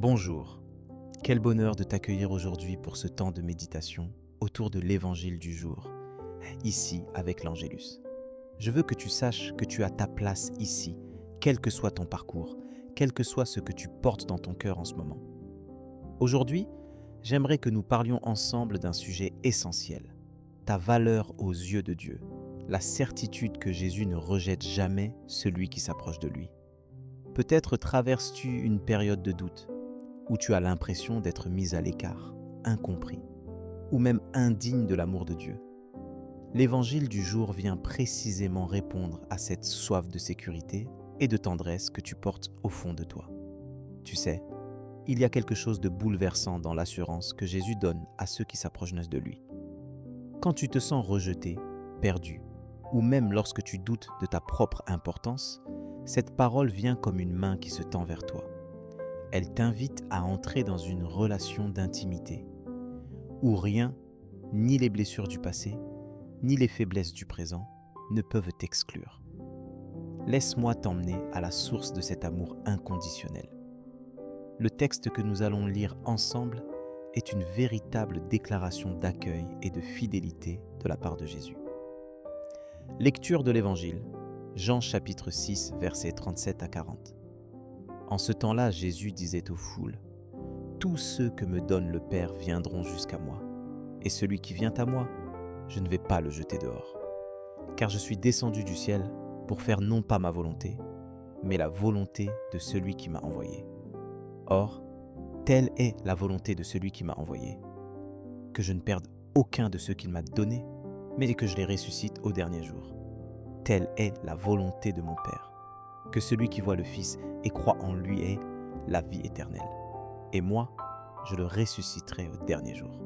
Bonjour, quel bonheur de t'accueillir aujourd'hui pour ce temps de méditation autour de l'évangile du jour, ici avec l'Angélus. Je veux que tu saches que tu as ta place ici, quel que soit ton parcours, quel que soit ce que tu portes dans ton cœur en ce moment. Aujourd'hui, j'aimerais que nous parlions ensemble d'un sujet essentiel, ta valeur aux yeux de Dieu, la certitude que Jésus ne rejette jamais celui qui s'approche de lui. Peut-être traverses-tu une période de doute, où tu as l'impression d'être mis à l'écart, incompris, ou même indigne de l'amour de Dieu. L'évangile du jour vient précisément répondre à cette soif de sécurité et de tendresse que tu portes au fond de toi. Tu sais, il y a quelque chose de bouleversant dans l'assurance que Jésus donne à ceux qui s'approchent de lui. Quand tu te sens rejeté, perdu, ou même lorsque tu doutes de ta propre importance, cette parole vient comme une main qui se tend vers toi. Elle t'invite à entrer dans une relation d'intimité, où rien, ni les blessures du passé, ni les faiblesses du présent, ne peuvent t'exclure. Laisse-moi t'emmener à la source de cet amour inconditionnel. Le texte que nous allons lire ensemble est une véritable déclaration d'accueil et de fidélité de la part de Jésus. Lecture de l'Évangile, Jean chapitre 6, versets 37 à 40. En ce temps-là, Jésus disait aux foules, « Tous ceux que me donne le Père viendront jusqu'à moi, et celui qui vient à moi, je ne vais pas le jeter dehors. Car je suis descendu du ciel pour faire non pas ma volonté, mais la volonté de celui qui m'a envoyé. Or, telle est la volonté de celui qui m'a envoyé, que je ne perde aucun de ceux qu'il m'a donnés, mais que je les ressuscite au dernier jour. Telle est la volonté de mon Père, que celui qui voit le Fils et croit en lui ait la vie éternelle. Et moi, je le ressusciterai au dernier jour. »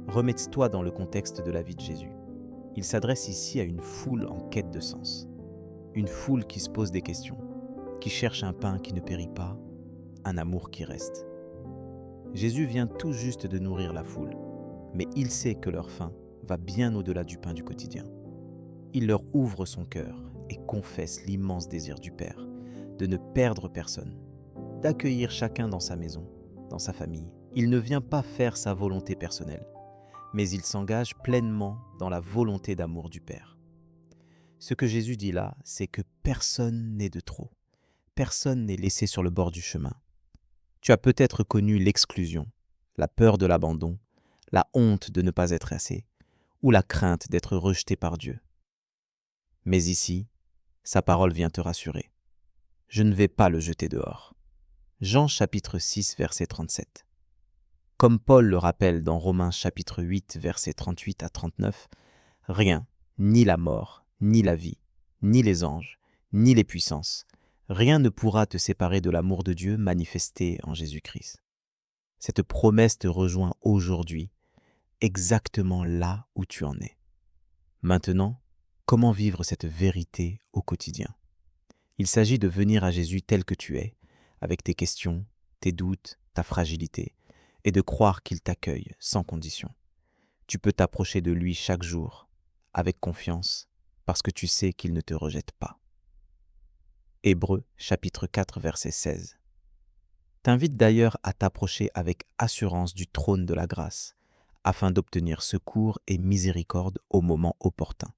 Remets-toi dans le contexte de la vie de Jésus. Il s'adresse ici à une foule en quête de sens. Une foule qui se pose des questions, qui cherche un pain qui ne périt pas, un amour qui reste. Jésus vient tout juste de nourrir la foule, mais il sait que leur faim va bien au-delà du pain du quotidien. Il leur ouvre son cœur et confesse l'immense désir du Père de ne perdre personne, d'accueillir chacun dans sa maison, dans sa famille. Il ne vient pas faire sa volonté personnelle, mais il s'engage pleinement dans la volonté d'amour du Père. Ce que Jésus dit là, c'est que personne n'est de trop. Personne n'est laissé sur le bord du chemin. Tu as peut-être connu l'exclusion, la peur de l'abandon, la honte de ne pas être assez, ou la crainte d'être rejeté par Dieu. Mais ici, sa parole vient te rassurer. Je ne vais pas le jeter dehors. Jean chapitre 6, verset 37. Comme Paul le rappelle dans Romains chapitre 8, versets 38 à 39, rien, ni la mort, ni la vie, ni les anges, ni les puissances, rien ne pourra te séparer de l'amour de Dieu manifesté en Jésus-Christ. Cette promesse te rejoint aujourd'hui, exactement là où tu en es. Maintenant, comment vivre cette vérité au quotidien ? Il s'agit de venir à Jésus tel que tu es, avec tes questions, tes doutes, ta fragilité, et de croire qu'il t'accueille sans condition. Tu peux t'approcher de lui chaque jour, avec confiance, parce que tu sais qu'il ne te rejette pas. Hébreux, chapitre 4, verset 16. T'invite d'ailleurs à t'approcher avec assurance du trône de la grâce, afin d'obtenir secours et miséricorde au moment opportun.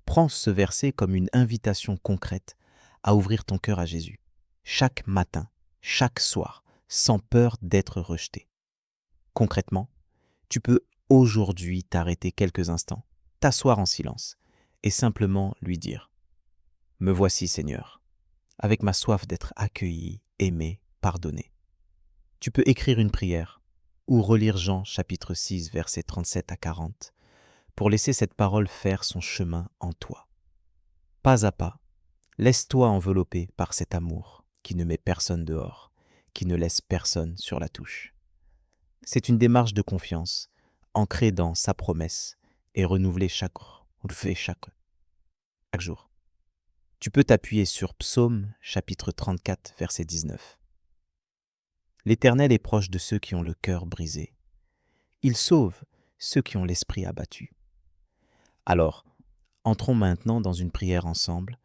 Prends ce verset comme une invitation concrète à ouvrir ton cœur à Jésus, chaque matin, chaque soir, sans peur d'être rejeté. Concrètement, tu peux aujourd'hui t'arrêter quelques instants, t'asseoir en silence et simplement lui dire « Me voici Seigneur, avec ma soif d'être accueilli, aimé, pardonné. » Tu peux écrire une prière ou relire Jean chapitre 6 versets 37 à 40 pour laisser cette parole faire son chemin en toi. Pas à pas, laisse-toi envelopper par cet amour qui ne met personne dehors, qui ne laisse personne sur la touche. C'est une démarche de confiance, ancrée dans sa promesse et renouvelée chaque jour. Tu peux t'appuyer sur Psaume chapitre 34 verset 19. L'Éternel est proche de ceux qui ont le cœur brisé. Il sauve ceux qui ont l'esprit abattu. Alors, entrons maintenant dans une prière ensemble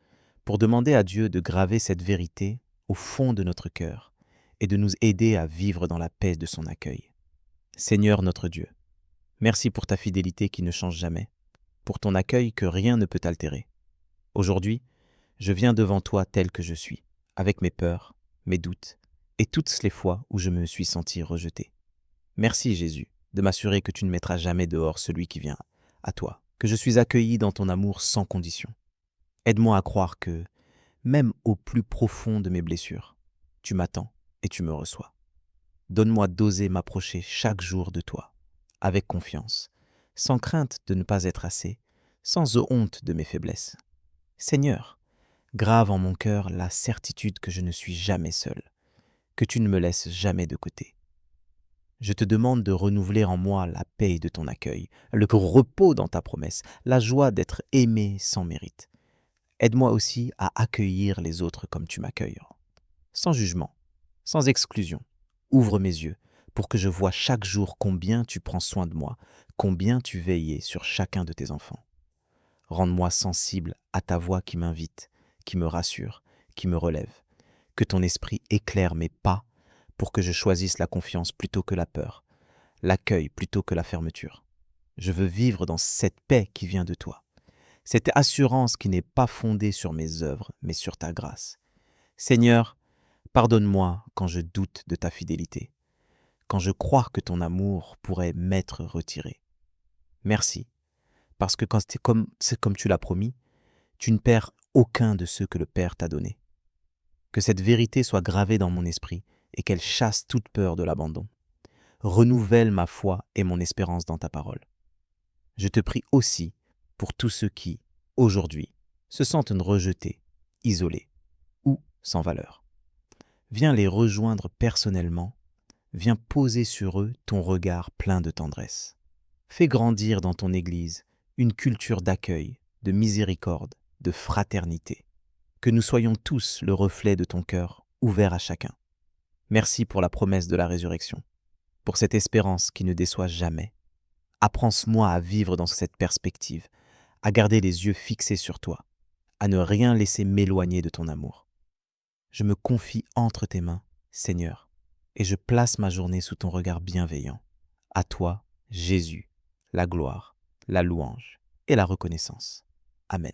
pour demander à Dieu de graver cette vérité au fond de notre cœur et de nous aider à vivre dans la paix de son accueil. Seigneur notre Dieu, merci pour ta fidélité qui ne change jamais, pour ton accueil que rien ne peut altérer. Aujourd'hui, je viens devant toi tel que je suis, avec mes peurs, mes doutes et toutes les fois où je me suis senti rejeté. Merci Jésus de m'assurer que tu ne mettras jamais dehors celui qui vient à toi, que je suis accueilli dans ton amour sans condition. Aide-moi à croire que, même au plus profond de mes blessures, tu m'attends et tu me reçois. Donne-moi d'oser m'approcher chaque jour de toi, avec confiance, sans crainte de ne pas être assez, sans honte de mes faiblesses. Seigneur, grave en mon cœur la certitude que je ne suis jamais seul, que tu ne me laisses jamais de côté. Je te demande de renouveler en moi la paix de ton accueil, le repos dans ta promesse, la joie d'être aimé sans mérite. Aide-moi aussi à accueillir les autres comme tu m'accueilles, sans jugement, sans exclusion. Ouvre mes yeux pour que je voie chaque jour combien tu prends soin de moi, combien tu veilles sur chacun de tes enfants. Rende-moi sensible à ta voix qui m'invite, qui me rassure, qui me relève. Que ton esprit éclaire mes pas pour que je choisisse la confiance plutôt que la peur, l'accueil plutôt que la fermeture. Je veux vivre dans cette paix qui vient de toi, cette assurance qui n'est pas fondée sur mes œuvres, mais sur ta grâce. Seigneur, pardonne-moi quand je doute de ta fidélité, quand je crois que ton amour pourrait m'être retiré. Merci, parce que quand c'est comme tu l'as promis, tu ne perds aucun de ceux que le Père t'a donnés. Que cette vérité soit gravée dans mon esprit et qu'elle chasse toute peur de l'abandon. Renouvelle ma foi et mon espérance dans ta parole. Je te prie aussi pour tous ceux qui, aujourd'hui, se sentent rejetés, isolés ou sans valeur. Viens les rejoindre personnellement, viens poser sur eux ton regard plein de tendresse. Fais grandir dans ton Église une culture d'accueil, de miséricorde, de fraternité. Que nous soyons tous le reflet de ton cœur, ouvert à chacun. Merci pour la promesse de la résurrection, pour cette espérance qui ne déçoit jamais. Apprends-moi à vivre dans cette perspective, à garder les yeux fixés sur toi, à ne rien laisser m'éloigner de ton amour. Je me confie entre tes mains, Seigneur, et je place ma journée sous ton regard bienveillant. À toi, Jésus, la gloire, la louange et la reconnaissance. Amen.